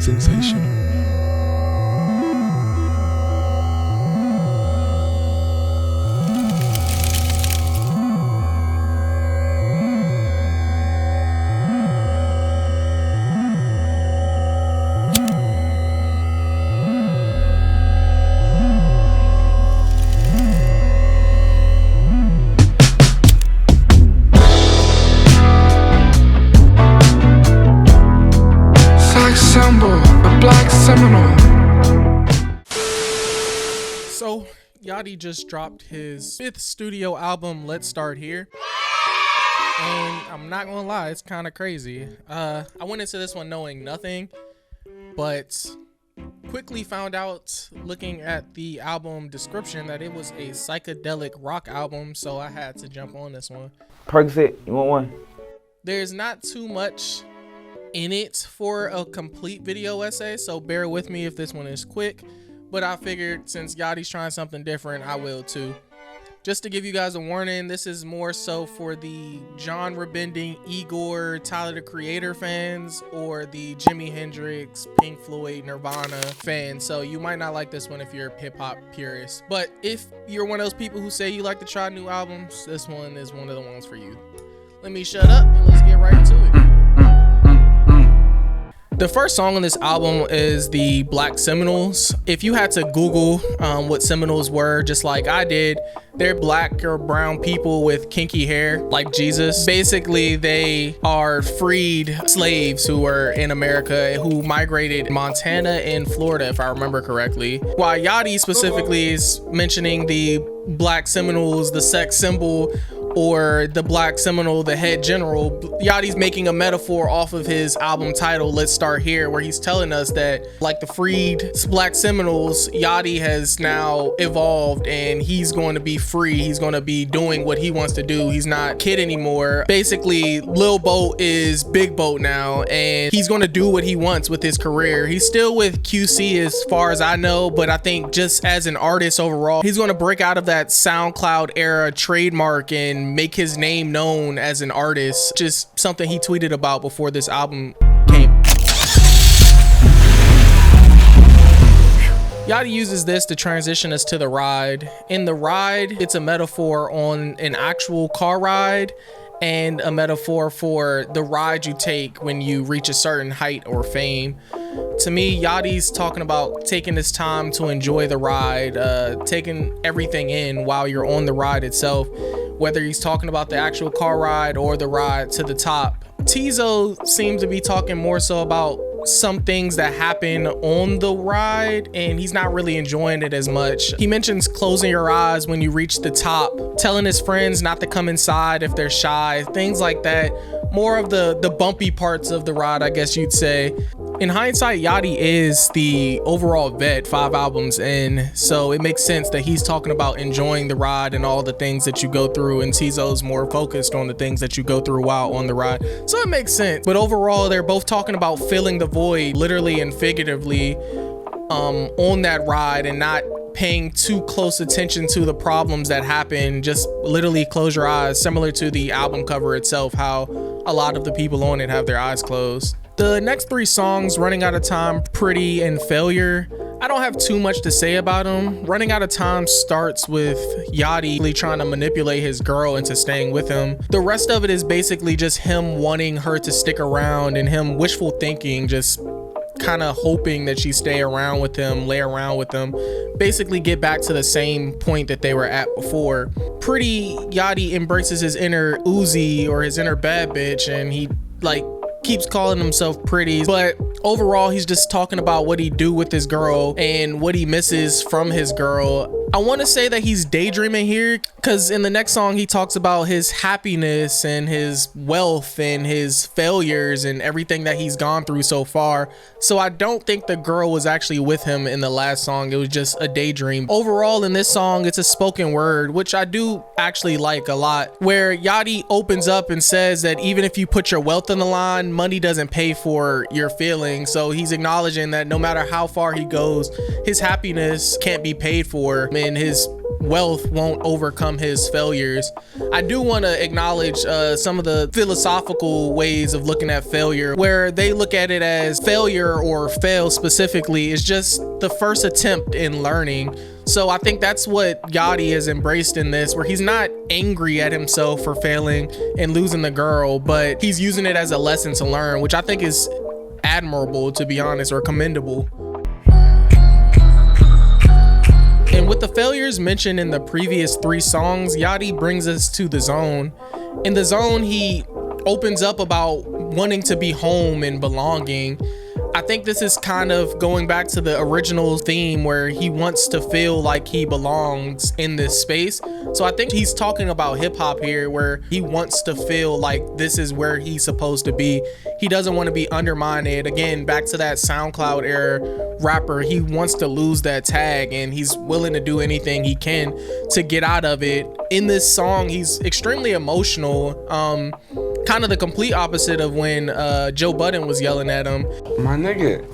Sensational. A black Seminole. So Yachty just dropped his 5th studio album, Let's Start Here. And I'm not gonna lie, it's kind of crazy. I went into this one knowing nothing, but quickly found out looking at the album description that it was a psychedelic rock album, so I had to jump on this one. Percocet, you want one? There's not too much in it for a complete video essay, so bear with me if this one is quick, but I figured since Yachty's trying something different, I will too. Just to give you guys a warning, this is more so for the genre-bending Igor, Tyler the Creator fans, or the Jimi Hendrix, Pink Floyd, Nirvana fans, so you might not like this one if you're a hip-hop purist, but if you're one of those people who say you like to try new albums, this one is one of the ones for you. Let me shut up and let's get right into it. The first song on this album is the Black Seminoles. If you had to Google what Seminoles were, just like I did, they're black or brown people with kinky hair, like Jesus. Basically, they are freed slaves who were in America who migrated Montana and Florida, if I remember correctly. While Yachty specifically is mentioning the Black Seminoles, the sex symbol, or the Black Seminole, the head general, Yachty's making a metaphor off of his album title, Let's Start Here, where he's telling us that, like the freed Black Seminoles, Yachty has now evolved and he's going to be free. He's going to be doing what he wants to do. He's not kid anymore. Basically, Lil Boat is Big Boat now, and he's going to do what he wants with his career. He's still with QC as far as I know, but I think just as an artist overall, he's going to break out of that SoundCloud era trademark and make his name known as an artist. Just something he tweeted about before this album came. Yachty uses this to transition us to the ride. In the ride, it's a metaphor on an actual car ride and a metaphor for the ride you take when you reach a certain height or fame. To me, Yachty's talking about taking this time to enjoy the ride, taking everything in while you're on the ride itself, whether he's talking about the actual car ride or the ride to the top. Tizo seems to be talking more so about some things that happen on the ride, and he's not really enjoying it as much. He mentions closing your eyes when you reach the top, telling his friends not to come inside if they're shy, things like that. More of the bumpy parts of the ride, I guess you'd say. In hindsight, Yachty is the overall vet 5 albums in, so it makes sense that he's talking about enjoying the ride and all the things that you go through, and Tizo's more focused on the things that you go through while on the ride. So it makes sense. But overall, they're both talking about filling the void, literally and figuratively, on that ride, and not paying too close attention to the problems that happen. Just literally close your eyes, similar to the album cover itself, how a lot of the people on it have their eyes closed. The next 3 songs, Running Out of Time, Pretty, and Failure, I don't have too much to say about them. Running Out of Time starts with Yachty trying to manipulate his girl into staying with him. The rest of it is basically just him wanting her to stick around and him wishful thinking, just kind of hoping that she stay around with him, lay around with him, basically get back to the same point that they were at before. Pretty, Yachty embraces his inner Uzi or his inner bad bitch, and he keeps calling himself pretty, but overall he's just talking about what he do with his girl and what he misses from his girl. I want to say that he's daydreaming here, because in the next song he talks about his happiness and his wealth and his failures and everything that he's gone through so far. So I don't think the girl was actually with him in the last song. It was just a daydream. Overall, in this song, it's a spoken word, which I do actually like a lot, where Yachty opens up and says that even if you put your wealth on the line, money doesn't pay for your feelings. So he's acknowledging that no matter how far he goes, his happiness can't be paid for. and his wealth won't overcome his failures. I do want to acknowledge some of the philosophical ways of looking at failure, where they look at it as failure, or fail specifically, is just the first attempt in learning. So I think that's what Yachty has embraced in this, where he's not angry at himself for failing and losing the girl, but he's using it as a lesson to learn, which I think is admirable, to be honest, or commendable. And with the failures mentioned in the previous 3 songs, Yachty brings us to The Zone. In The Zone, he opens up about wanting to be home and belonging. I think this is kind of going back to the original theme, where he wants to feel like he belongs in this space. So I think he's talking about hip hop here, where he wants to feel like this is where he's supposed to be. He doesn't want to be undermined. Again, back to that SoundCloud era rapper, he wants to lose that tag, and he's willing to do anything he can to get out of it. In this song, he's extremely emotional, kind of the complete opposite of when Joe Budden was yelling at him. My nigga,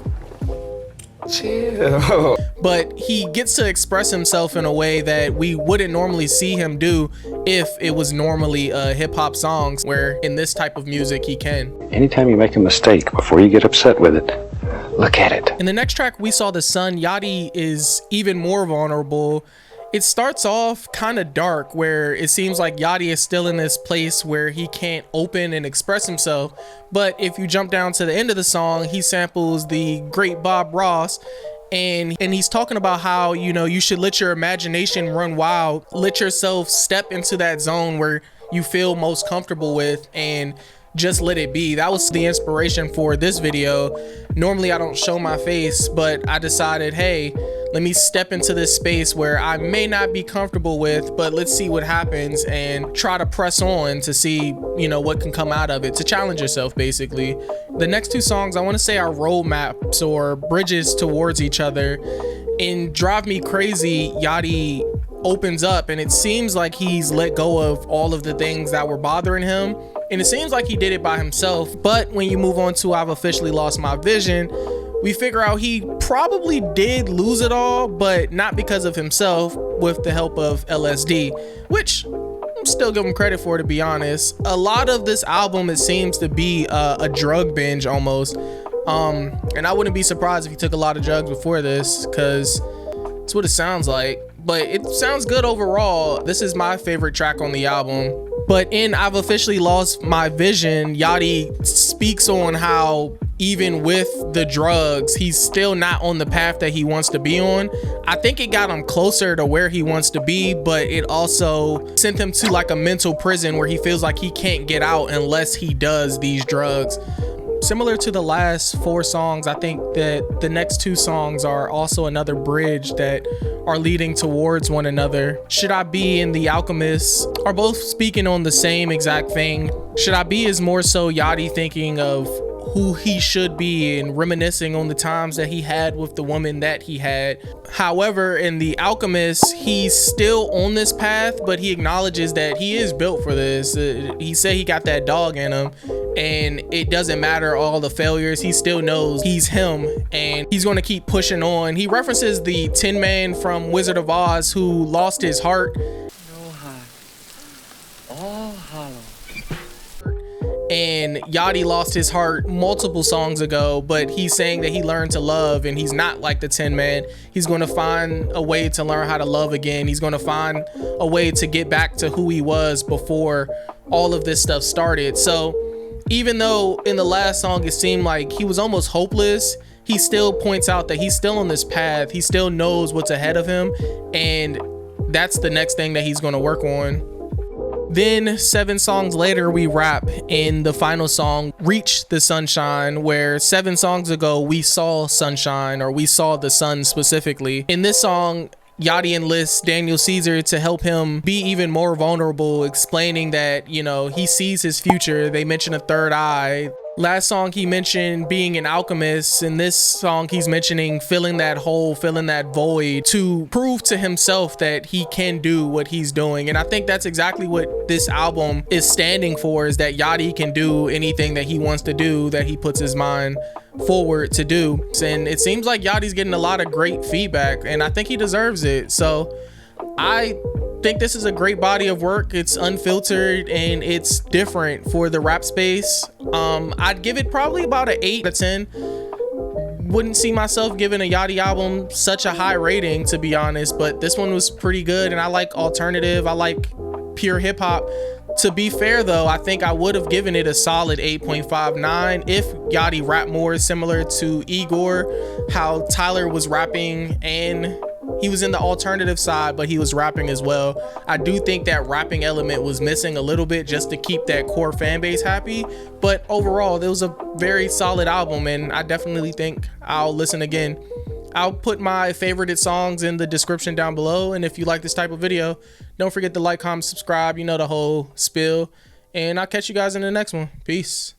chill. But he gets to express himself in a way that we wouldn't normally see him do if it was normally hip hop songs, where in this type of music he can. Anytime you make a mistake, before you get upset with it, look at it. In the next track, We Saw the Sun, Yachty is even more vulnerable. It starts off kind of dark, where it seems like Yachty is still in this place where he can't open and express himself. But if you jump down to the end of the song, he samples the great Bob Ross, and he's talking about how, you know, you should let your imagination run wild, let yourself step into that zone where you feel most comfortable with, and just let it be. That was the inspiration for this video. Normally I don't show my face, but I decided, hey, let me step into this space where I may not be comfortable with, but let's see what happens and try to press on to see, you know, what can come out of it, to challenge yourself, basically. The next 2 songs I want to say are roadmaps or bridges towards each other. In Drive Me Crazy, Yachty opens up, and it seems like he's let go of all of the things that were bothering him, and it seems like he did it by himself. But when you move on to I've Officially Lost My Vision, we figure out he probably did lose it all, but not because of himself, with the help of LSD, which I'm still giving him credit for, to be honest. A lot of this album, it seems to be a drug binge almost, and I wouldn't be surprised if he took a lot of drugs before this, because it's what it sounds like. But it sounds good overall. This is my favorite track on the album. But in I've Officially Lost My Vision, Yachty speaks on how even with the drugs, he's still not on the path that he wants to be on. I think it got him closer to where he wants to be, but it also sent him to like a mental prison where he feels like he can't get out unless he does these drugs. Similar to the last 4 songs, I think that the next 2 songs are also another bridge that are leading towards one another. Should I Be and The Alchemist are both speaking on the same exact thing. Should I Be is more so Yachty thinking of who he should be and reminiscing on the times that he had with the woman that he had. However, in The Alchemist, he's still on this path, but he acknowledges that he is built for this. He said he got that dog in him, and it doesn't matter all the failures. He still knows he's him, and he's going to keep pushing on. He references the Tin Man from Wizard of Oz who lost his heart. No heart, all hollow. And Yachty lost his heart multiple songs ago, but he's saying that he learned to love, and he's not like the Tin Man. He's going to find a way to learn how to love again. He's going to find a way to get back to who he was before all of this stuff started. So even though in the last song it seemed like he was almost hopeless, he still points out that he's still on this path. He still knows what's ahead of him, and that's the next thing that he's going to work on. Then 7 songs later, we wrap in the final song, Reach the Sunshine, where 7 songs ago we saw sunshine, or we saw the sun specifically. In this song, Yachty enlists Daniel Caesar to help him be even more vulnerable, explaining that, you know, he sees his future. They mention a third eye. Last song he mentioned being an alchemist. In this song he's mentioning filling that hole, filling that void, to prove to himself that he can do what he's doing. And I think that's exactly what this album is standing for, is that Yachty can do anything that he wants to do, that he puts his mind forward to do. And it seems like Yachty's getting a lot of great feedback, and I think he deserves it. So I think this is a great body of work. It's unfiltered and it's different for the rap space. I'd give it probably about an 8 out of 10. Wouldn't see myself giving a Yachty album such a high rating, to be honest, but this one was pretty good, and I like alternative, I like pure hip-hop. To be fair though, I think I would have given it a solid 8.59 if Yachty rapped more, similar to Igor, how Tyler was rapping and he was in the alternative side, but he was rapping as well. I do think that rapping element was missing a little bit just to keep that core fan base happy. But overall, it was a very solid album, and I definitely think I'll listen again. I'll put my favorited songs in the description down below. And if you like this type of video, don't forget to like, comment, subscribe. You know the whole spiel. And I'll catch you guys in the next one. Peace.